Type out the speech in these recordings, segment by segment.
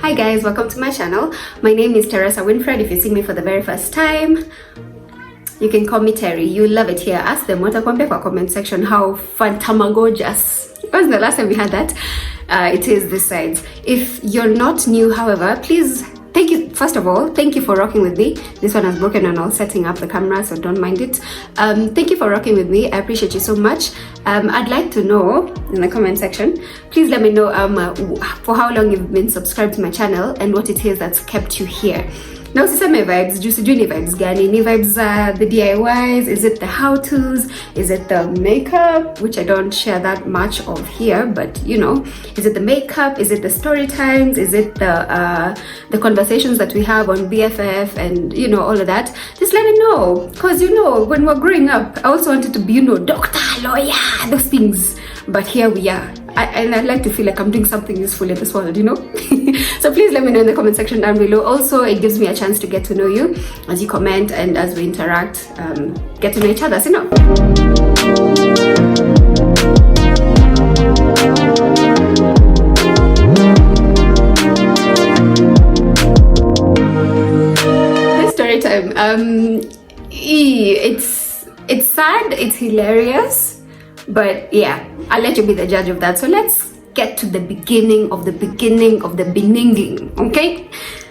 Hi guys, welcome to my channel. My name is Terri Winfred. If you're seeing me for the very first time, you can call me Terry. You love it here. Ask them what I comment section how fantamagorgeous. When was the last time we had that? It is this side. If you're not new, however, please thank you. First of all, thank you for rocking with me. This one has broken and I'll setting up the camera, so don't mind it. Thank you for rocking with me. I appreciate you so much. I'd like to know in the comment section, please let me know for how long you've been subscribed to my channel and what it is that's kept you here. Now, siseme vibes, sijui vibes gani? Ni vibes the DIYs? Is it the how-tos? Is it the makeup, which I don't share that much of here, but you know, is it the makeup? Is it the story times? Is it the conversations that we have on BFF and you know, all of that? Just let me know, because you know, when we're growing up, I also wanted to be, you know, doctor, lawyer, those things, but here we are. And I'd like to feel like I'm doing something useful in this world, you know. So please let me know in the comment section down below. Also, it gives me a chance to get to know you as you comment and as we interact, get to know each other, so you know. This story time, it's sad, it's hilarious. But yeah, I'll let you be the judge of that. So let's get to the beginning of the beginning, okay?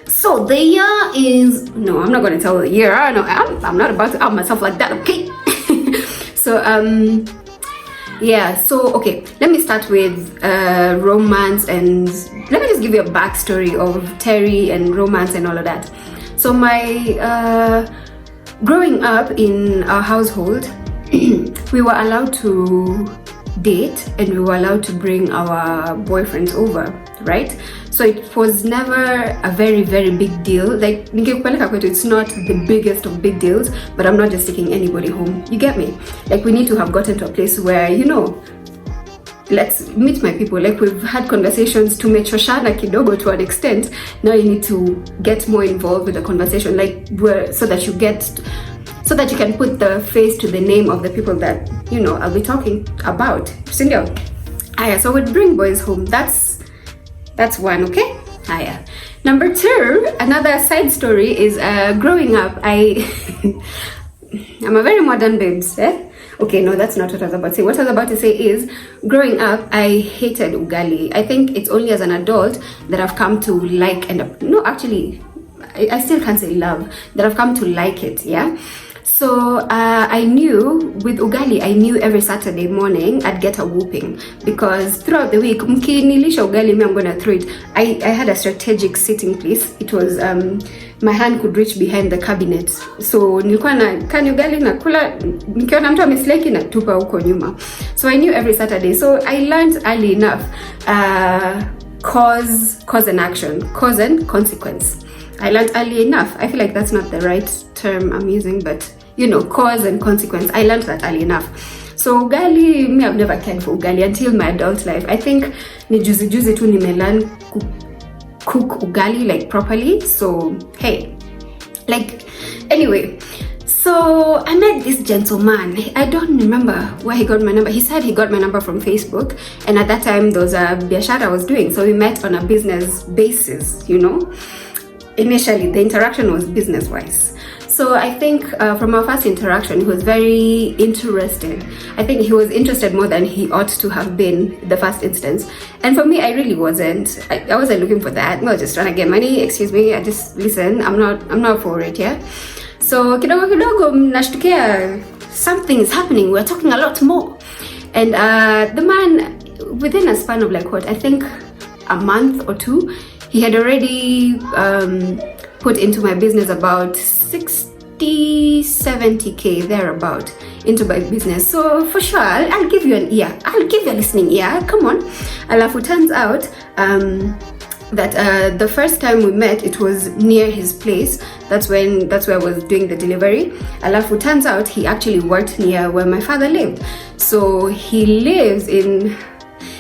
So the year is, no, I'm not going to tell the year. No, I'm not about to out myself like that, okay? So, yeah, so, okay, let me start with romance, and let me just give you a backstory of Terri and romance and all of that. So my, growing up in our household, we were allowed to date and we were allowed to bring our boyfriends over, right? So it was never a very big deal. Like, it's not the biggest of big deals, but I'm not just taking anybody home. You get me? Like, we need to have gotten to a place where, you know, let's meet my people. Like, we've had conversations to mechoshana kidogo to an extent. Now you need to get more involved with the conversation, like, so that you can put the face to the name of the people that, you know, I'll be talking about. Sindio. Aya, so we'd bring boys home. That's one, okay? Aya. Number two, another side story is growing up, I'm a very modern babes, eh? Okay, no, that's not what I was about to say. What I was about to say is, growing up, I hated ugali. I think it's only as an adult that I've come to like, no, actually, I still can't say love, that I've come to like it, yeah? So I knew with ugali, I knew every Saturday morning I'd get a whooping, because throughout the week, mkinilisha ugali, I'm gonna throw it. I had a strategic sitting place. It was my hand could reach behind the cabinet, so nilikuwa na kani ugali na kula, nikiona mtu amesleki na tupa huko nyuma. So I knew every Saturday. So I learned early enough cause and action, cause and consequence. I learned early enough. I feel like that's not the right term I'm using, but you know, cause and consequence. I learned that early enough. So ugali, me, I've never cared for ugali until my adult life. I think ni juzi tu nimelearn cook ugali like properly. So hey, like, anyway. So I met this gentleman. I don't remember where he got my number. He said he got my number from Facebook, and at that time there was a biashara I was doing. So we met on a business basis, you know. Initially, the interaction was business-wise. So I think from our first interaction, he was very interested. I think he was interested more than he ought to have been the first instance. And for me, I really wasn't. I wasn't looking for that. I was just trying to get money. Excuse me. I just listen. I'm not for it. Yeah. So kidogo nashtukia something is happening. We're talking a lot more. And the man, within a span of like what, I think a month or two, he had already put into my business about 60-70k thereabout into my business. So for sure, I'll give you an ear. I'll give you a listening ear. Come on. Alafu turns out that the first time we met, it was near his place. That's where I was doing the delivery. Alafu turns out he actually worked near where my father lived. So he lives in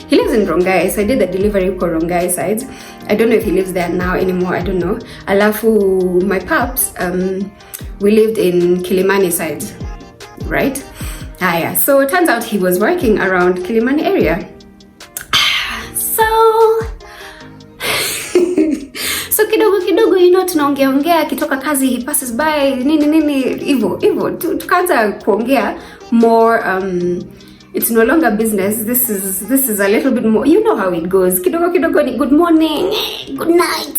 Rongai, so I did the delivery for Rongai side. I don't know if he lives there now anymore, I don't know. Alafu, my paps, we lived in Kilimani side, right? Yeah. So it turns out he was working around Kilimani area. So kidogo kidogo, tunaongea akitoka kazi, he passes by, nini hivyo tukaanza kuongea more. It's no longer business. This is a little bit more, you know how it goes. Kidogo kidogo ni good morning, good night,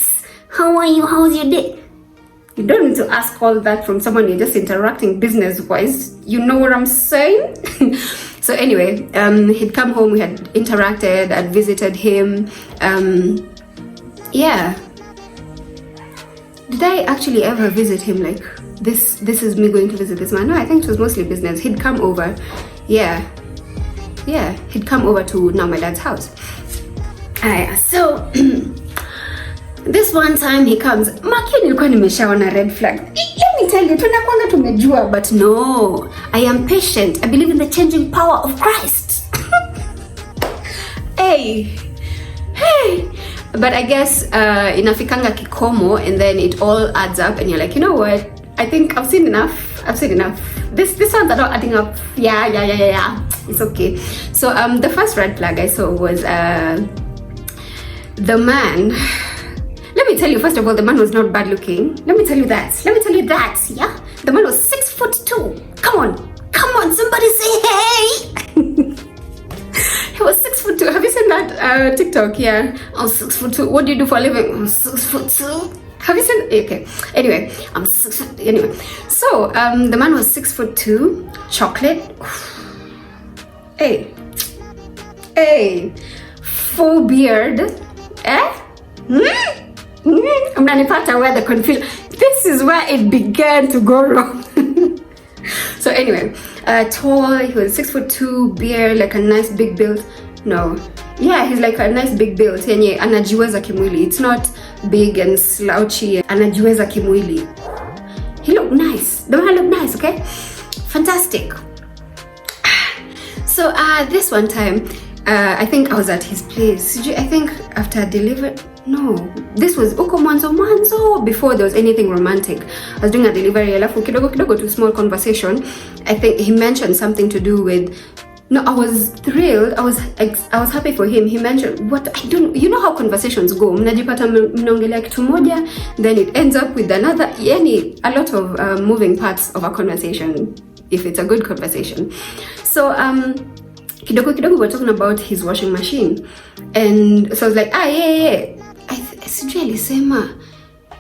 how are you, how's your day. You don't need to ask all that from someone you're just interacting business wise. You know what I'm saying? So anyway, he'd come home, we had interacted, I'd visited him. Yeah. Did I actually ever visit him like this is me going to visit this man? No, I think it was mostly business. He'd come over. Yeah, he'd come over to now my dad's house. So this one time he comes, Maki nilikuwa nimeshaona red flag. Let me tell you, tunakwanga tumejua, but no, I am patient. I believe in the changing power of Christ. Hey. But I guess inafikanga kikomo, and then it all adds up, and you're like, you know what? I think I've seen enough. This ones are not adding up. Yeah. It's okay. So the first red flag I saw was the man. Let me tell you, first of all, the man was not bad looking. Let me tell you that. Yeah, the man was 6'2". Come on, somebody say hey. He was 6'2". Have you seen that TikTok? Yeah, I'm 6'2". What do you do for a living? I'm 6'2". Have you seen? Okay. Anyway, I'm 6 foot. Anyway, so the man was 6'2", chocolate. Hey, full beard. I'm gonna part where the confusion. This is where it began to go wrong. So anyway, tall. He was 6'2", beard, like a nice big build. No, yeah, he's like a nice big build. Yenye anajiweza kimwili. It's not big and slouchy. Anajiweza kimwili. He looked nice. The man looked nice. Okay, fantastic. So this one time, I think I was at his place. I think after delivery. No, this was uko mwanzo before there was anything romantic. I was doing a delivery, alafu kidogo to a small conversation. I think he mentioned something to do with. No, I was thrilled. I was happy for him. He mentioned what I don't. You know how conversations go. Mnajipata mnaongelea kitu moja, then it ends up with another. Yani a lot of moving parts of a conversation. If it's a good conversation, so kidogo we're talking about his washing machine, and so I was like, yeah.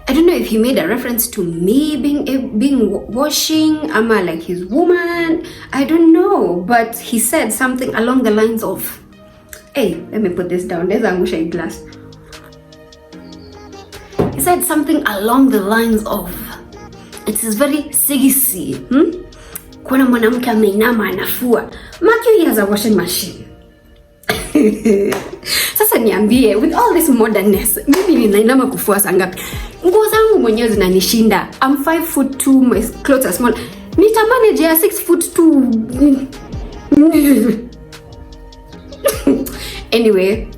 I don't know if he made a reference to me being washing, ama like his woman. I don't know, but he said something along the lines of, hey, let me put this down. There's a glass. He said something along the lines of, it is very sexy. Kuna mwanamke ameinama anafua. Maki has a washing machine. Sasa niambie, with all this modernness, mimi ninainama kufua saa ngapi? Nguo zangu mwenyewe zinanishinda. I'm 5'2", my clothes are small. Nitamanage ya 6'2".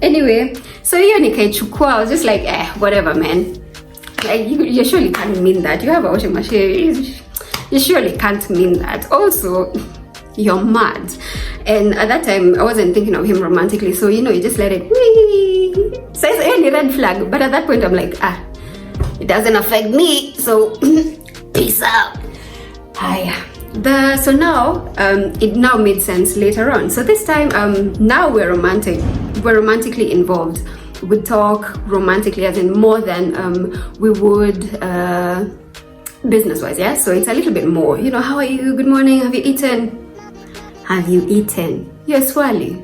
Anyway, so hiyo nikaichukua. I was just like, whatever, man. Like you surely can't mean that. You have a washing machine. You surely can't mean that. Also, you're mad. And at that time, I wasn't thinking of him romantically. So, you just let it. So it's any red flag. But at that point, I'm like, it doesn't affect me. So, peace out. So now, it now made sense later on. So this time, now we're romantic. We're romantically involved. We talk romantically, as in more than we would business-wise, yeah? So it's a little bit more. How are you? Good morning. Have you eaten? Yes, Wally.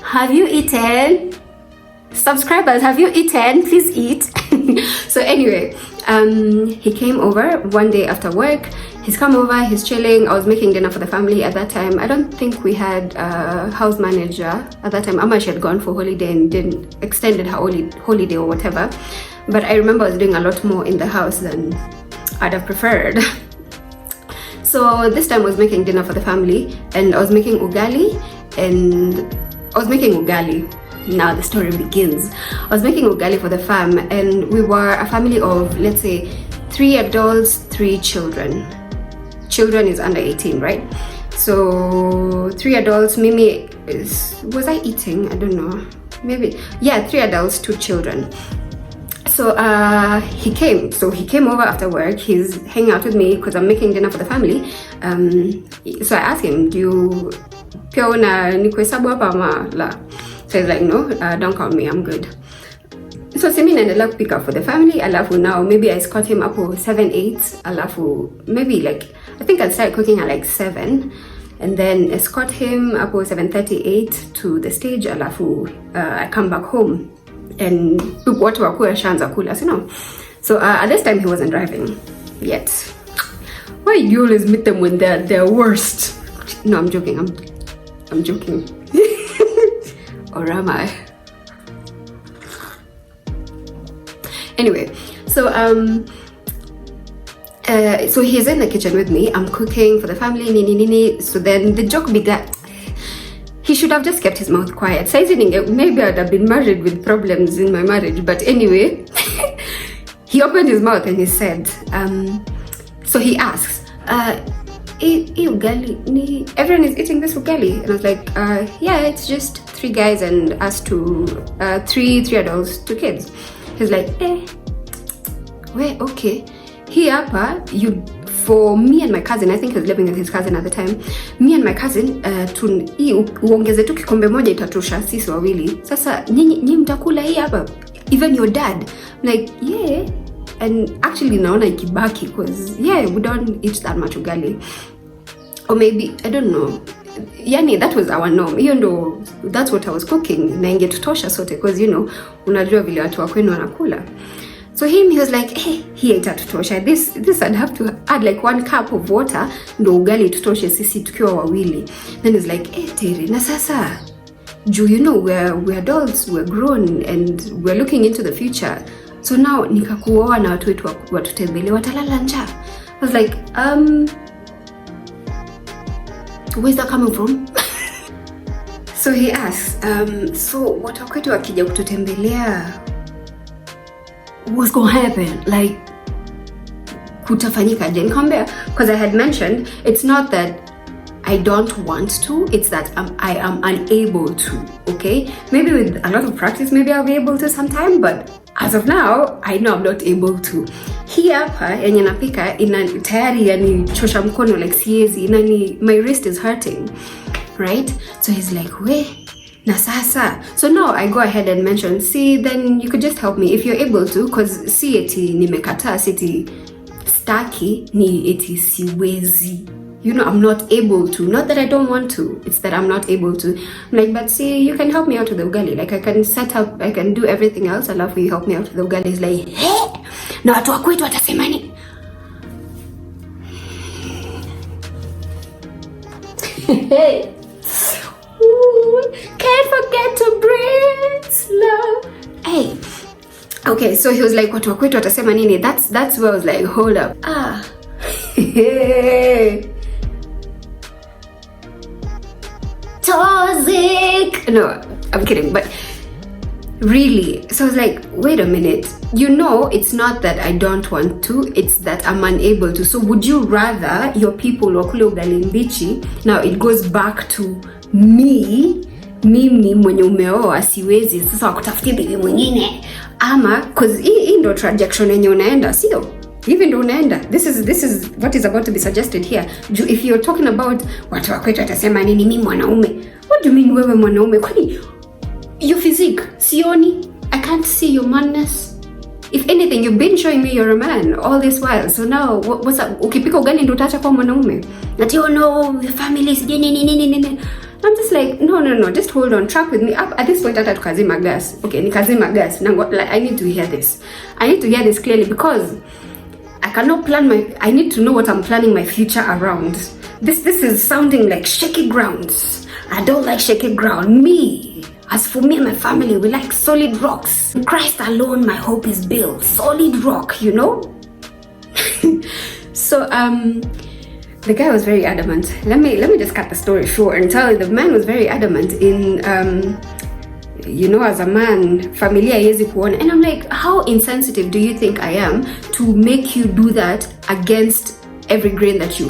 Have you eaten? Subscribers, have you eaten? Please eat. So anyway, he came over one day after work. He's come over, he's chilling. I was making dinner for the family at that time. I don't think we had a house manager at that time. Amma, she had gone for holiday and didn't extended her holiday or whatever. But I remember I was doing a lot more in the house than I'd have preferred. So this time I was making dinner for the family, and I was making ugali, Now the story begins. I was making ugali for the fam, and we were a family of, let's say, 3 adults, 3 children. Children is under 18, right? So 3 adults, Mimi was I eating? I don't know. Maybe. Yeah, 3 adults, 2 children. So he came over after work. He's hanging out with me because I'm making dinner for the family. So I asked him, do you pia una nikuhesabu hapa ama la? So he's like, no, don't call me, I'm good. So simi naendelea kupika for the family. Alafu now maybe I escort him up to 7-8. Alafu maybe like I think I'd start cooking at like 7 and then escort him up to 7:38 to the stage. Alafu I come back home and watu wakuwa shanza kula, you know. So at this time he wasn't driving yet. Why you always meet them when they're worst? No, I'm joking. I'm joking. Or am I? Anyway, so so he's in the kitchen with me. I'm cooking for the family. Nini. So then the joke began. He should have just kept his mouth quiet. Maybe I'd have been married with problems in my marriage. But anyway, he opened his mouth and he said, so he asks, ugali, everyone is eating this ugali? And I was like, yeah, it's just 3 guys and us 2, 3 adults, 2 kids. He's like, wait, okay. Here, for me and my cousin, I think he was living with his cousin at the time. Me and my cousin, uongeze tu kikombe moja itatosha sisi wawili. Sasa nyinyi mtakula hii hapa. Even your dad. I'm like, yeah. And actually naona ikibaki because yeah, we don't eat that much ugali. Or maybe, I don't know. Yani that was our norm. Even though that's what I was cooking. Na ingetutosha sote because you know, unajua vile watu wa kwenu wanakula. So he was like, hey, hii haitatutosha. This I'd have to add like 1 cup of water ndo ugali tutoshe sisi tukiwa wawili. Then he's like, hey Terri, na sasa you know we're adults, we're grown and we're looking into the future. So now nikakuoa na watu wetu watutembele watalala njaa. I was like, where's that coming from? So he asks, so watu wakwetu wakija kututembelea, what's gonna happen? Like, kutafanyika je? Nikamwambia, because I had mentioned, it's not that I don't want to, it's that I am unable to, okay? Maybe with a lot of practice, maybe I'll be able to sometime, but as of now, I know I'm not able to. Hii hapa yenye napika tayari yanichosha mkono like siezi, my wrist is hurting, right? So he's like, we, na sasa. So now I go ahead and mention, see, then you could just help me if you're able to, because si eti nimekataa, si eti staki, ni eti siwezi. You know, I'm not able to. Not that I don't want to, it's that I'm not able to. I'm like, but see, you can help me out with the ugali. Like, I can set up, I can do everything else. Alafu you help me out with the ugali. He's like, hey, na watu wakwetu watasema nini? Hey. Ooh, can't forget to breathe slow. Hey. Okay, so he was like, watu wakwetu watasema nini? That's where I was like, hold up. Hey. Toxic. No, I'm kidding, but really. So I was like, wait a minute. You know, it's not that I don't want to, it's that I'm unable to. So would you rather your people wakule ugali mbichi? Now it goes back to mimi mwenye umeoa siwezi sasa wakutafutia bibi mwingine. Ama, cause hii ndo trajectory yenye unaenda, sio? Hivi ndo unaenda. This is what is about to be suggested here. If you're talking about watu wakwetu watasema nini mimi mwanaume. What do you mean wewe mwanaume? Kwani your physique sioni? I can't see your manness. If anything, you've been showing me you're a man all this while. So now what's up? Ukipika ugali ndo utaacha kwa mwanaume. That you know your family is nini. I'm just like, no, just hold on, track with me. Up at this point, hata tukazima gas. Okay, nikazima gas. Now, like, I need to hear this. I need to hear this clearly because I cannot plan I need to know what I'm planning my future around. This is sounding like shaky ground. I don't like shaky ground. As for me and my family, we like solid rocks. In Christ alone, my hope is built. Solid rock, you know? So, the guy was very adamant. Let me just cut the story short and tell you the man was very adamant in you know, as a man, familia haiwezi kuona. And I'm like, how insensitive do you think I am to make you do that against every grain that you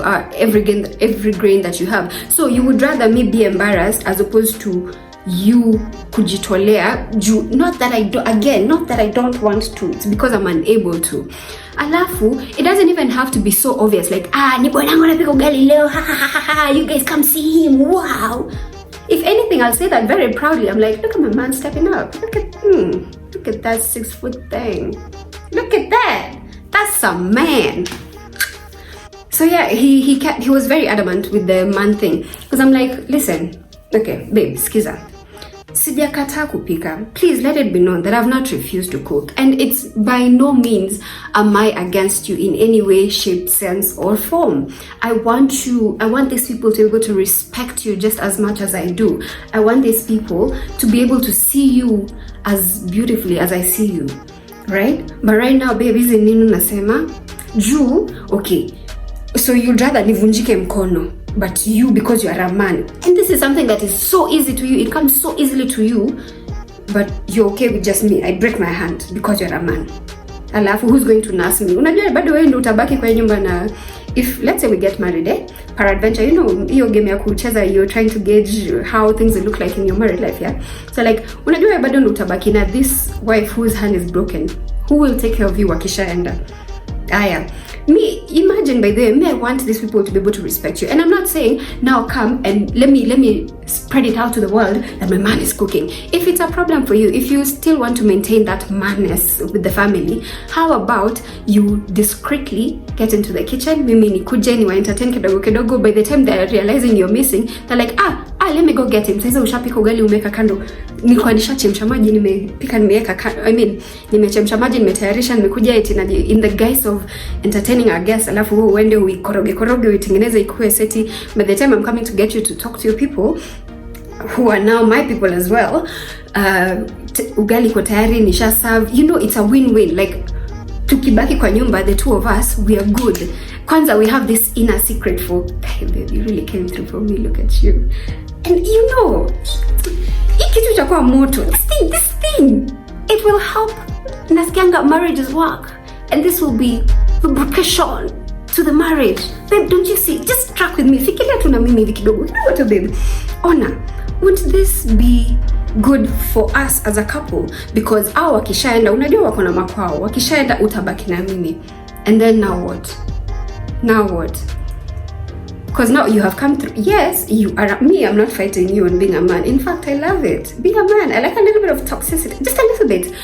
have? So you would rather me be embarrassed as opposed to you kujitolea not that I don't want to, it's because I'm unable to. Alafu it doesn't even have to be so obvious like ni bwanangu anapika ugali leo, ha ha ha ha, you guys come see him, wow. If anything, I'll say that very proudly. I'm like, look at my man stepping up, look at that 6 foot thing, look at that, that's a man. So yeah, he was very adamant with the man thing, because I'm like, listen, okay babe, skiza, sijakataa kupika, please let it be known that I've not refused to cook, and it's by no means am I against you in any way, shape, sense or form. I want these people to be able to respect you just as much as I do. I want these people to be able to see you as beautifully as I see you, right? But right now babe, hizi nini nasema juu, okay, so you'd rather nivunjike mkono, but you, because you are a man, and this is something that is so easy to you, it comes so easily to you, but you're okay with just me, I break my hand because you're a man. Alafu who's going to nurse me? Unajua bado wewe ndio utabaki kwa nyumba, na if let's say we get married, peradventure, you know, hiyo game ya kucheza, you're trying to gauge how things will look like in your married life, yeah? So like, unajua bado ndio utabaki na this wife whose hand is broken, who will take care of you wakishaenda? Aya, me, imagine, by the way, me, I want these people to be able to respect you, and I'm not saying now come and let me spread it out to the world that my man is cooking. If it's a problem for you, if you still want to maintain that manness with the family, how about you discreetly get into the kitchen, mimi nikuje niwa entertain kidogo kidogo, by the time they're realizing you're missing, they're like, let me go get him. Sasa ushapika ugali umeweka kando, nilikuwa nishachemsha maji nimepika nimeweka kando, nimechemsha maji nimetayarisha, nimekuja eti na in the guise of entertaining our guests, alafu wewe uende uikoroge uitengeneze ikuwe seti. By the time I'm coming to get you to talk to your people who are now my people as well, ugali ko tayari, nisha serve, you know, it's a win-win. Like, tukibaki kwa nyumba, the two of us, we are good. Kwanza, we have this inner secret for, hey babe, you really came through for me, look at you. And you know, ikitu chakua moto, this thing, it will help nasikianga marriages work, and this will be lubrication to the marriage. Babe, don't you see? Just track with me. Fikiria tu na mimi hivi kidogo. You know what, babe? Ona, wouldn't this be good for us as a couple? Because hao wakishaenda, unajua wako na makwao, wakishaenda utabaki na mimi. And then now what? Because now you have come through. Yes, you are me. I'm not fighting you on being a man. In fact, I love it. Being a man, I like a little bit of toxicity, just a little bit,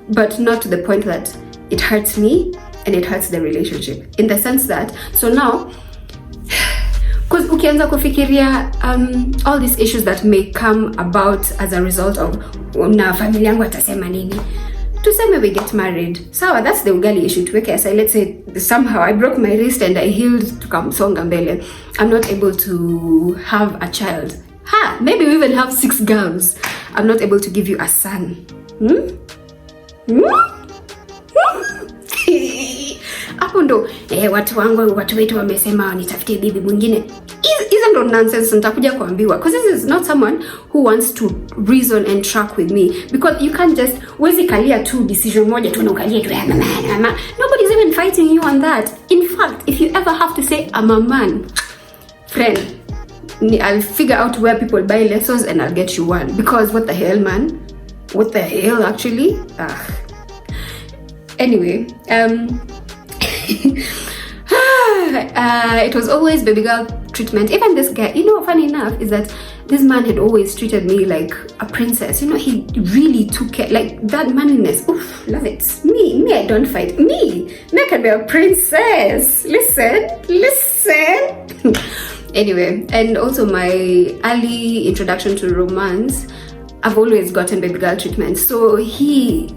but not to the point that it hurts me and it hurts the relationship. In the sense that, so now, because ukianza kufikiria all these issues that may come about as a result of na familia yangu atasema nini. Tuseme we get married. Sawa, that's the ugali issue. Tuweke aside, let's say somehow I broke my wrist and I healed tukamsonga mbele. I'm not able to have a child. Maybe we even have 6 girls. I'm not able to give you a son. Hapo ndo watu wetu wamesema wanitafutie bibi mwingine. Hizo ndo nonsense nitakuja kuambiwa, because this is not someone who wants to reason and track with me, because you can't just wezi kalia tu decision moja tu na ukalia tu mama. Nobody's even fighting you on that. In fact, if you ever have to say I'm a man, friend, I'll figure out where people buy lessons and I'll get you one, because what the hell, man? What the hell, actually? Anyway, it was always baby girl treatment. Even this guy, you know, funny enough is that this man had always treated me like a princess. You know, he really took care, like that manliness. Oof, love it. Me, I don't fight. Me can be a princess. Listen. Anyway, and also my early introduction to romance, I've always gotten baby girl treatment. So he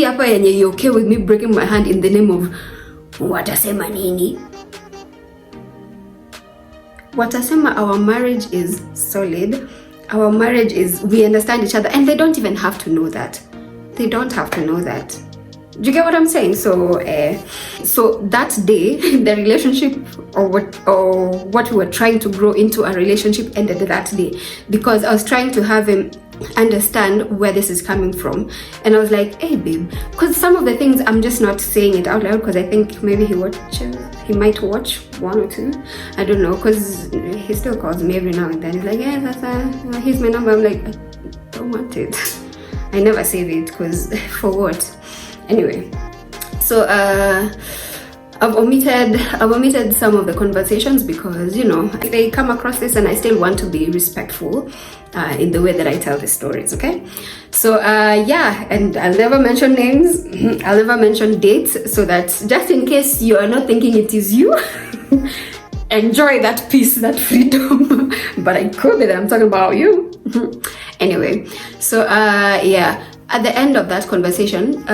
hapa yenye you okay with me breaking my hand in the name of watasema nini? Watasema our marriage is solid. Our marriage is, we understand each other, and they don't even have to know that. They don't have to know that. Do you get what I'm saying? So so that day, the relationship or what we were trying to grow into a relationship ended that day, because I was trying to have him understand where this is coming from, and I was like, hey babe, because some of the things I'm just not saying it out loud, because I think maybe he might watch 1 or 2, I don't know, because he still calls me every now and then. He's like, yeah, here's my number. I'm like, don't want it. I never save it because for what? Anyway, so I've omitted some of the conversations because, you know, they come across this and I still want to be respectful in the way that I tell the stories, okay? So yeah, and I'll never mention names, I'll never mention dates, so that just in case you are not thinking it is you, enjoy that peace, that freedom. But I could be that I'm talking about you. Anyway, so yeah, at the end of that conversation,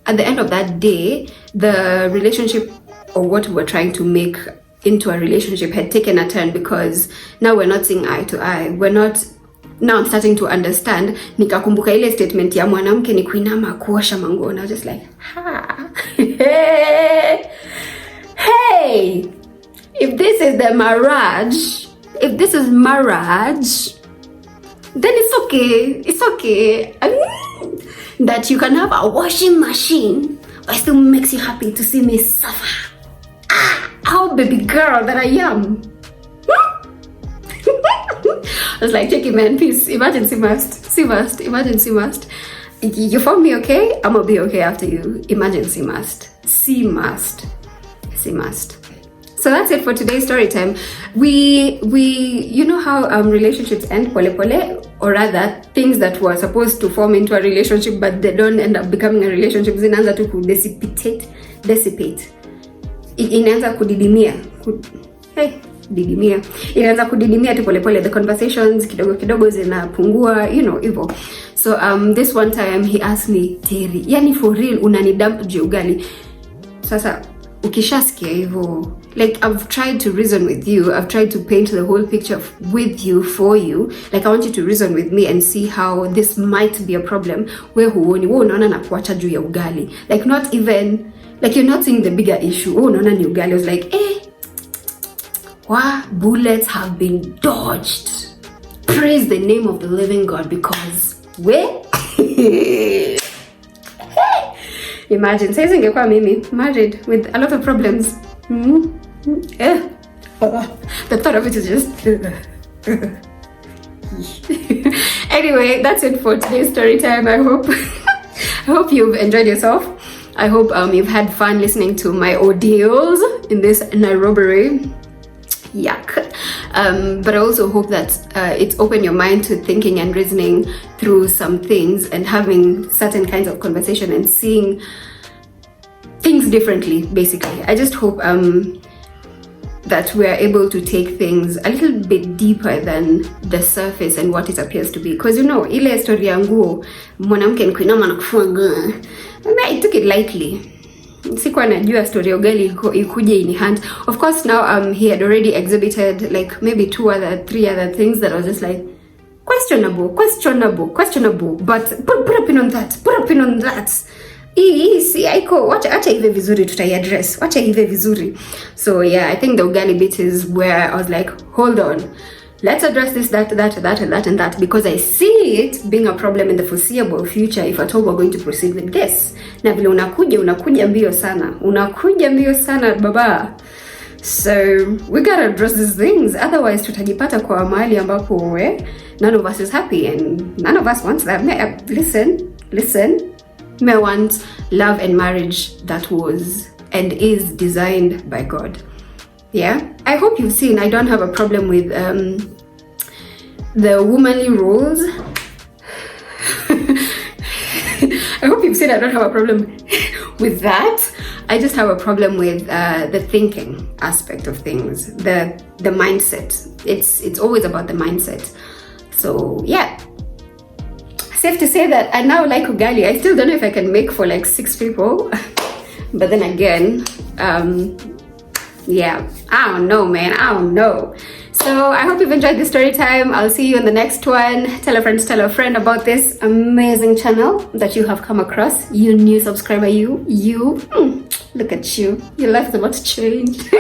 at the end of that day, the relationship, or what we were trying to make into a relationship, had taken a turn, because now we're not seeing eye to eye. We're not, now I'm starting to understand. Nikakumbuka ile statement ya mwanamke ni kuinama kuosha manguo, and I was just like, ha, hey, if this is the marriage, if this is marriage, then it's okay. That you can have a washing machine, but it still makes you happy to see me suffer. How baby girl that I am. I was like, check it, man, please. Emergency must. Emergency must. You found me okay? I'm gonna be okay after you. Emergency must. C must. So that's it for today's story time. We you know how relationships end pole pole, or rather things that were supposed to form into a relationship but they don't end up becoming a relationship, zinaanza tu dissipate. Inaanza kudidimia. Inaanza kudidimia tu pole pole, the conversations kidogo kidogo zinapungua, you know, hivyo. So this one time he asked me, Terri, yani for real unanidump juu ugali? Sasa ukishasikia hivyo, like, I've tried to reason with you, I've tried to paint the whole picture with you, for you. Like, I want you to reason with me and see how this might be a problem where huoni wewe unaona na kuacha juu ya ugali. Like, not even, like, you're not seeing the bigger issue. Oh, unaona ni ugali. I was like, bullets have been dodged. Praise the name of the living God, because imagine, says ingekuwa mimi married with a lot of problems. The thought of it is just anyway, that's it for today's story time. I hope you've enjoyed yourself. I hope you've had fun listening to my ordeals in this Nairobi. Yuck. But I also hope that it's opened your mind to thinking and reasoning through some things and having certain kinds of conversation and seeing things differently, basically. I just hope that we're able to take things a little bit deeper than the surface and what it appears to be. Because, you know, ile story ya nguo, mwanamke nikuinama na kufua nguo, I took it lightly. Sikuwa najua story ya ugali ikuje in hand. Of course, now he had already exhibited like maybe 3 other things that I was just like, questionable. But put a pin on that. Si aiko, wacha hive vizuri tutaiaddress. Wacha hive vizuri. So yeah, I think the ugali bit is where I was like, hold on. Let's address this, that, and that, because I see it being a problem in the foreseeable future if at all we're going to proceed with this. Na vile unakuja mbio sana, baba. So we gotta address these things, otherwise tutajipata kwa mahali ambapo none of us is happy and none of us wants that. Listen. May want love and marriage that was and is designed by God. Yeah, I hope you've seen I don't have a problem with the womanly roles. I hope you've seen I don't have a problem with that. I just have a problem with the thinking aspect of things, the mindset. It's always about the mindset. So yeah, safe to say that I now like ugali. I still don't know if I can make for like 6 people, but then again, yeah, I don't know, man. I don't know. So I hope you've enjoyed this story time. I'll see you in the next one. Tell a friend about this amazing channel that you have come across. You new subscriber, you. Look at you. Your life is about to change.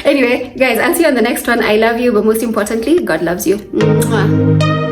Anyway, guys, I'll see you on the next one. I love you, but most importantly, God loves you. Mwah.